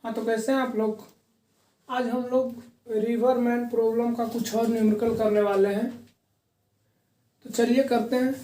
हाँ, तो कैसे हैं आप लोग। आज हम लोग रिवर मैन प्रॉब्लम का कुछ और न्यूमेरिकल करने वाले हैं। तो चलिए करते हैं।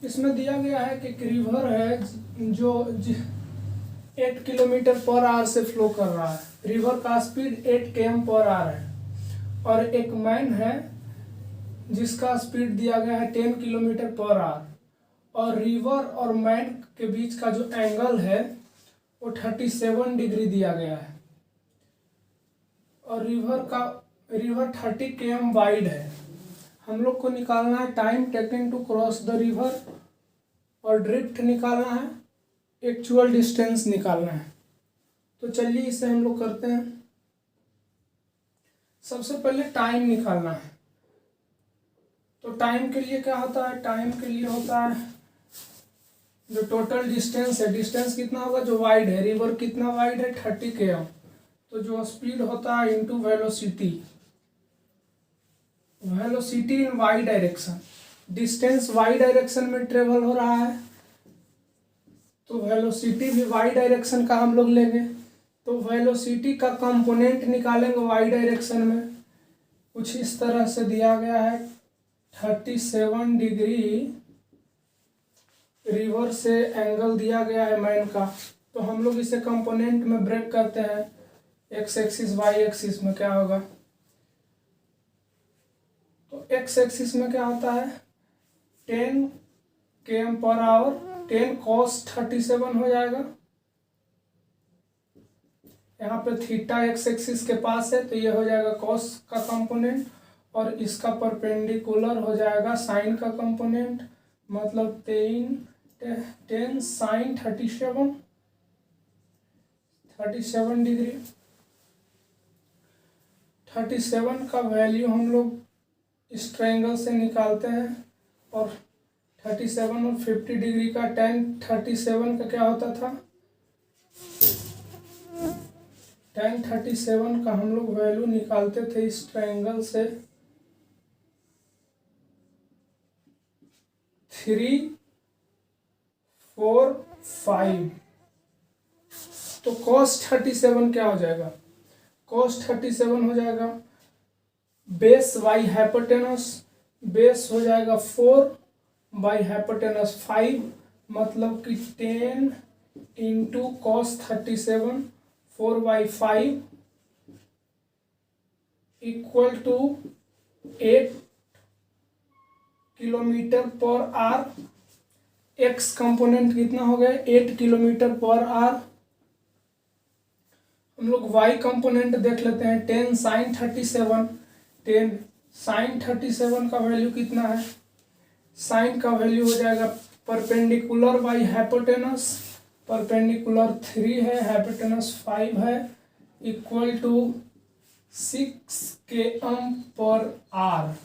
इसमें दिया गया है कि एक रिवर है जो 8 किलोमीटर पर आवर से फ्लो कर रहा है। रिवर का स्पीड 8 km पर आवर है और एक मैन है जिसका स्पीड दिया गया है 10 किलोमीटर पर आवर और रिवर और मैन के बीच का जो एंगल है वो 37 डिग्री दिया गया है और रिवर 30 km वाइड है। हम लोग को निकालना है time taken to cross the river और ड्रिफ्ट निकालना है, एक्चुअल डिस्टेंस निकालना है। तो चलिए इसे हम लोग करते हैं। सबसे पहले टाइम निकालना है। तो टाइम के लिए क्या होता है, टाइम के लिए होता है जो टोटल डिस्टेंस है, डिस्टेंस कितना होगा जो वाइड है, रिवर कितना वाइड है 30 km, तो जो स्पीड होता है into velocity, velocity in Y direction. Distance Y direction में ट्रेवल हो रहा है तो वेलोसिटी भी वाई डायरेक्शन का हम लोग लेंगे। तो वेलोसिटी का कंपोनेंट निकालेंगे वाई डायरेक्शन में। कुछ इस तरह से दिया गया है 37 डिग्री रिवर से एंगल दिया गया है मैन का। तो हम लोग इसे कंपोनेंट में ब्रेक करते हैं, एक्स एक्सिस वाई एक्सिस में क्या होगा। तो एक्स एक्सिस में क्या होता है 10 km पर आवर, 10 cos 37 हो जाएगा। यहाँ पे थीटा एक्स एक्सिस के पास है तो ये हो जाएगा कॉस का कंपोनेंट और इसका परपेंडिकुलर हो जाएगा साइन का कंपोनेंट, मतलब 10 साइन 37 डिग्री। 37 का वैल्यू हम लोग इस ट्रायंगल से निकालते हैं और 37 और 50 डिग्री का tan 37 का क्या होता था, tan 37 का हम लोग वैल्यू निकालते थे इस ट्रायंगल से 3, 4, 5। तो cos 37 क्या हो जाएगा, cos 37 हो जाएगा बेस बाई हाइपोटेनस, बेस हो जाएगा 4 बाई हाइपोटेनस 5, मतलब कि 10 into cos 37 4 by 5 equal to 8 kilometre per hour. X component कितना हो गया 8 किलोमीटर पर आवर। हम लोग वाई कंपोनेंट देख लेते हैं 10 साइन 37। 10 साइन 37 का वैल्यू कितना है, साइन का वैल्यू हो जाएगा परपेंडिकुलर बाई हाइपोटेनस, परपेंडिकुलर 3 है, हाइपोटेनस 5 है, equal to 6 km per hour.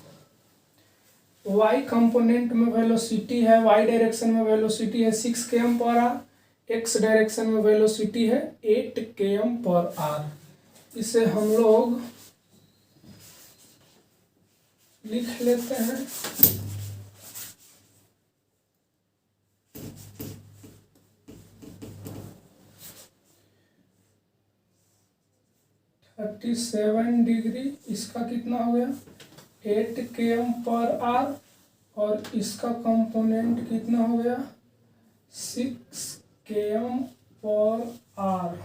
Y component में वेलोसिटी है, वाई डायरेक्शन में वेलोसिटी है 6 km per hour, X direction में वेलोसिटी है 8 km पर आवर। इसे हम लोग लिख लेते हैं। थर्टी 37 डिग्री, इसका कितना हो गया 8 km पर आवर और इसका कंपोनेंट कितना हो गया 6 km पर आवर।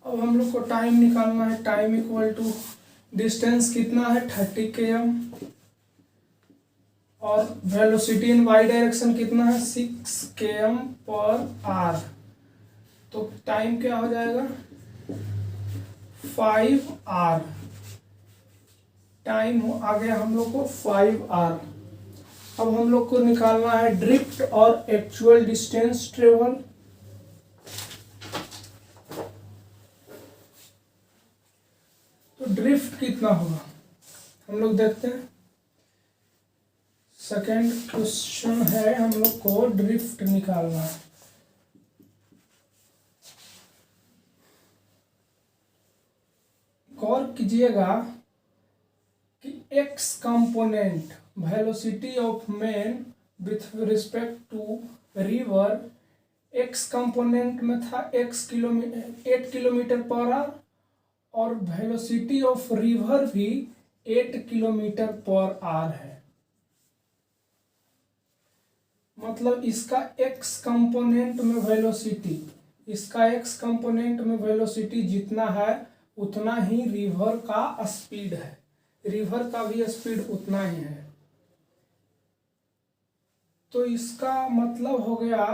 अब हम लोग को टाइम निकालना है, टाइम इक्वल टू डिस्टेंस कितना है 30 km और वेलोसिटी इन वाई डायरेक्शन कितना है 6 km पर आवर। तो टाइम क्या हो जाएगा 5 आवर। टाइम आ गया हम लोग को 5 आवर। अब हम लोग को निकालना है ड्रिफ्ट और एक्चुअल डिस्टेंस ट्रेवल। तो ड्रिफ्ट कितना होगा हम लोग देखते हैं। सेकेंड क्वेश्चन है, हम लोग को ड्रिफ्ट निकालना है। गौर कीजिएगा कि X component velocity of man with respect to river X component में था 8 किलोमीटर पर आवर और वेलोसिटी ऑफ रिवर भी 8 किलोमीटर पर आवर है। मतलब इसका एक्स कंपोनेंट में वेलोसिटी जितना है उतना ही रिवर का स्पीड है, रिवर का भी स्पीड उतना ही है। तो इसका मतलब हो गया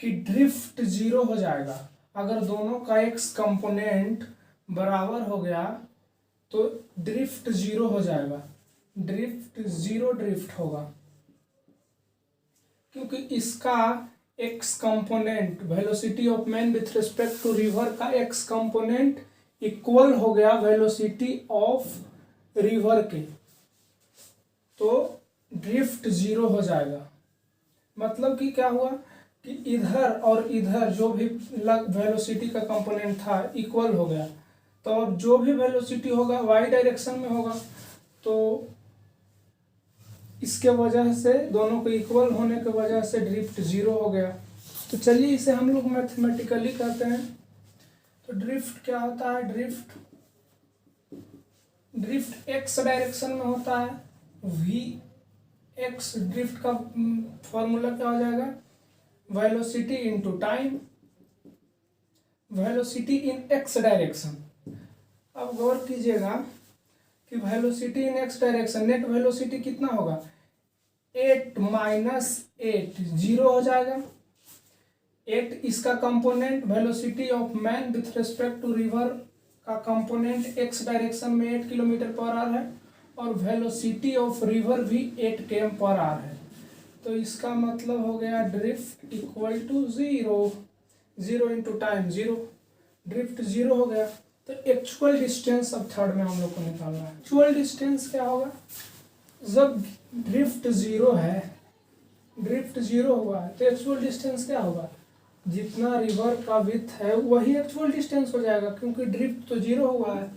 कि ड्रिफ्ट जीरो हो जाएगा। अगर दोनों का एक्स कंपोनेंट बराबर हो गया तो ड्रिफ्ट जीरो हो जाएगा, ड्रिफ्ट होगा, क्योंकि इसका X component velocity of man with respect to river का एक्स कंपोनेंट इक्वल हो गया वेलोसिटी ऑफ रिवर के, तो ड्रिफ्ट जीरो हो जाएगा। मतलब कि क्या हुआ कि इधर और इधर जो भी वेलोसिटी का कंपोनेंट था इक्वल हो गया, तो अब जो भी वेलोसिटी होगा वाई डायरेक्शन में होगा, तो इसके वजह से दोनों को इक्वल होने की वजह से ड्रिफ्ट जीरो हो गया। तो चलिए इसे हम लोग मैथमेटिकली करते हैं। तो ड्रिफ्ट क्या होता है, ड्रिफ्ट एक्स डायरेक्शन में होता है, वी एक्स ड्रिफ्ट का फॉर्मूला क्या हो जाएगा, वेलोसिटी इनटू टाइम, वेलोसिटी इन एक्स डायरेक्शन। अब गौर कीजिएगा कि वेलोसिटी इन एक्स डायरेक्शन, नेट वेलोसिटी कितना होगा, 8 माइनस 8 जीरो हो जाएगा। 8 इसका component velocity of man with respect to river का कंपोनेंट एक्स डायरेक्शन में 8 किलोमीटर पर आवर है और वेलोसिटी ऑफ रिवर भी 8 km पर आवर है। तो इसका मतलब हो गया drift equal to zero into time zero, drift zero हो गया। तो एक्चुअल डिस्टेंस अब थर्ड में हम लोग को निकालना है। एक्चुअल डिस्टेंस क्या होगा, जब ड्रिफ्ट जीरो है, ड्रिफ्ट जीरो हुआ है तो एक्चुअल डिस्टेंस क्या होगा, जितना रिवर का विड्थ है वही एक्चुअल डिस्टेंस हो जाएगा, क्योंकि ड्रिफ्ट तो जीरो हुआ है।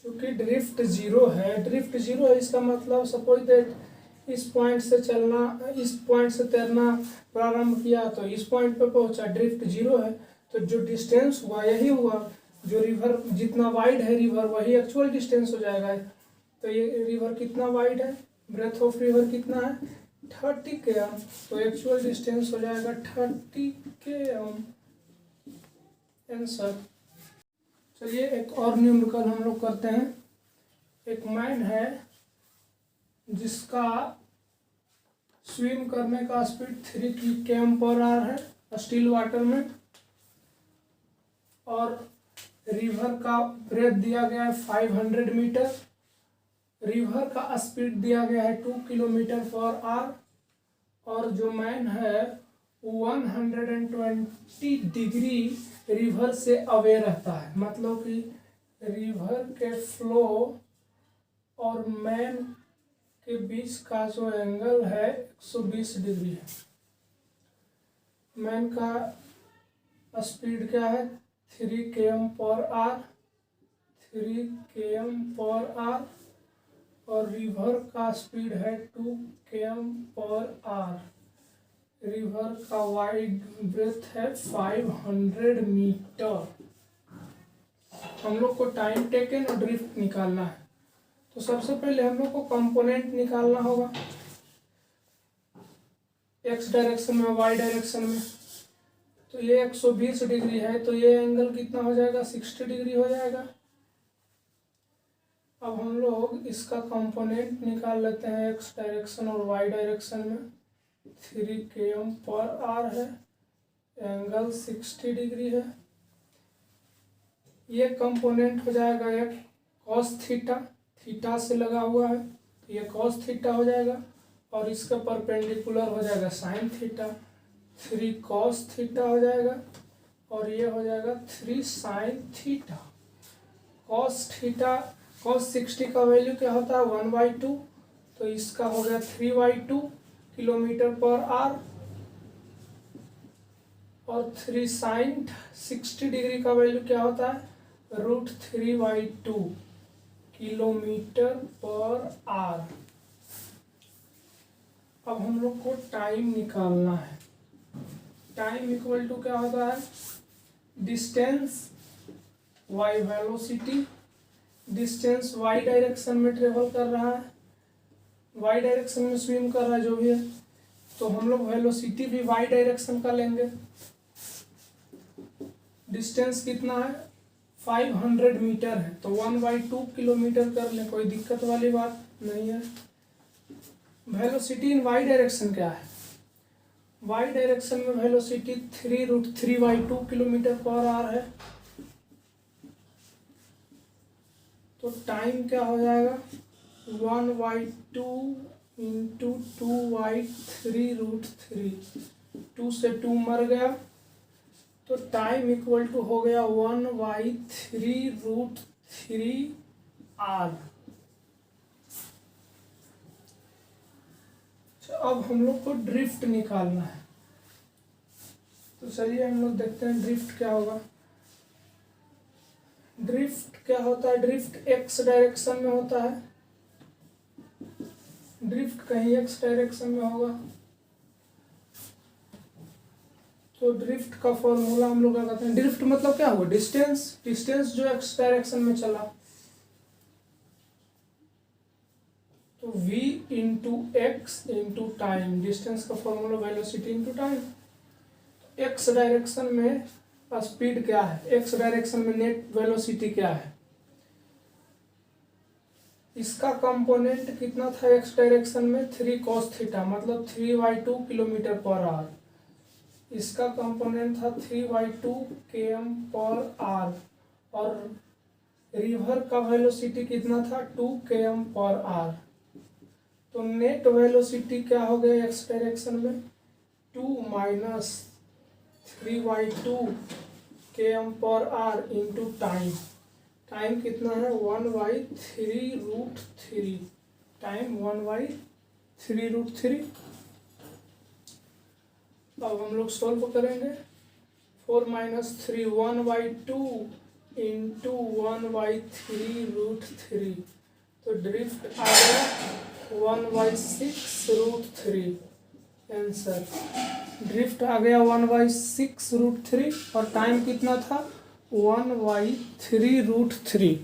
क्योंकि ड्रिफ्ट जीरो है, इसका मतलब सपोज दैट इस पॉइंट से चलना, इस पॉइंट से तैरना प्रारंभ किया तो इस पॉइंट पे पहुंचा, ड्रिफ्ट जीरो है। तो जो डिस्टेंस हुआ यही हुआ, जो रिवर जितना वाइड है रिवर वही एक्चुअल डिस्टेंस हो जाएगा। तो ये रिवर कितना वाइड है, ब्रेथ ऑफ रिवर कितना है 30 km, तो एक्चुअल डिस्टेंस हो जाएगा 30 km आंसर। चलिए एक और न्यूमेरिकल हम लोग करते हैं। एक मैन है जिसका स्विम करने का स्पीड 3 km पर आवर है स्टिल वाटर में, और रिवर का ब्रेथ दिया गया है 500 मीटर, रिवर का स्पीड दिया गया है 2 किलोमीटर पर आवर, और जो मैन है 120 डिग्री रिवर से अवे रहता है। मतलब कि रिवर के फ्लो और मैन के बीच का जो एंगल है 120 डिग्री है। मैन का स्पीड क्या है 3 km per our, 3 km per our, और रिवर का स्पीड है 2 km पर आवर। रिवर का वाइड ब्रेथ है 500 मीटर। हम लोग को टाइम टेकन और ड्रिफ्ट निकालना है। तो सबसे पहले हम लोग को कंपोनेंट निकालना होगा, एक्स डायरेक्शन में वाई डायरेक्शन में। तो ये 120 डिग्री है, तो ये एंगल कितना हो जाएगा 60 डिग्री हो जाएगा। अब हम लोग इसका कंपोनेंट निकाल लेते हैं एक्स डायरेक्शन और वाई डायरेक्शन में। 3 km पर आवर है, एंगल 60 डिग्री है। ये कंपोनेंट हो जाएगा एक कॉस थीटा, थीटा से लगा हुआ है तो ये कॉस थीटा हो जाएगा, और इसका परपेंडिकुलर हो जाएगा साइन थीटा, 3 कॉस थीटा हो जाएगा, और ये हो जाएगा 3 sine theta. Cos theta, cos 60 का वैल्यू क्या होता है 1/2, तो इसका हो गया 3/2 किलोमीटर पर आवर, और 3 साइन 60 डिग्री का वैल्यू क्या होता है √3/2 किलोमीटर पर आवर। अब हम लोग को टाइम निकालना है। टाइम इक्वल टू क्या होता है, distance Y velocity, distance Y direction में ट्रेवल कर रहा है, वाई डायरेक्शन में स्विम कर रहा है जो भी है, तो हम लोग वेलोसिटी भी वाई डायरेक्शन का लेंगे। डिस्टेंस कितना है, 500 मीटर है, तो 1/2 किलोमीटर कर लें, कोई दिक्कत वाली बात नहीं है। वेलोसिटी इन वाई डायरेक्शन क्या है, वाई डायरेक्शन में वेलोसिटी 3√3/2 किलोमीटर पर आवर है। तो टाइम क्या हो जाएगा, 1/2 इंटू 2/3√3, 2 से 2 मर गया, तो टाइम इक्वल टू हो गया 1/3√3r। अब हम लोग को ड्रिफ्ट निकालना है, तो चलिए हम लोग देखते हैं ड्रिफ्ट क्या होगा। ड्रिफ्ट क्या होता है, ड्रिफ्ट एक्स डायरेक्शन में होता है, ड्रिफ्ट कहीं एक्स डायरेक्शन में होगा, तो ड्रिफ्ट का फॉर्मूला हम लोग क्या कहते हैं, ड्रिफ्ट मतलब क्या हुआ, डिस्टेंस, डिस्टेंस जो एक्स डायरेक्शन में चला, तो v into x into time, distance का formula velocity into time. X direction में स्पीड क्या है, एक्स डायरेक्शन में नेट वेलोसिटी क्या है, इसका कंपोनेंट कितना था एक्स डायरेक्शन में, 3 cos थीटा, मतलब 3/2 किलोमीटर पर आवर। इसका कंपोनेंट था 3/2 km पर आवर, और रिवर का वेलोसिटी कितना था, 2 km पर आवर। तो नेट वेलोसिटी क्या हो गया एक्स डायरेक्शन में, 2 minus 3/2 km per our into time, time कितना है 1/3√3, टाइम 1/3√3। अब हम लोग सॉल्व करेंगे, 4 माइनस 3 1/2 इंटू 1/3√3, तो ड्रिफ्ट आ गया 1/6√3, आंसर ड्रिफ्ट आ गया 1/6√3, और टाइम कितना था 1/3√3।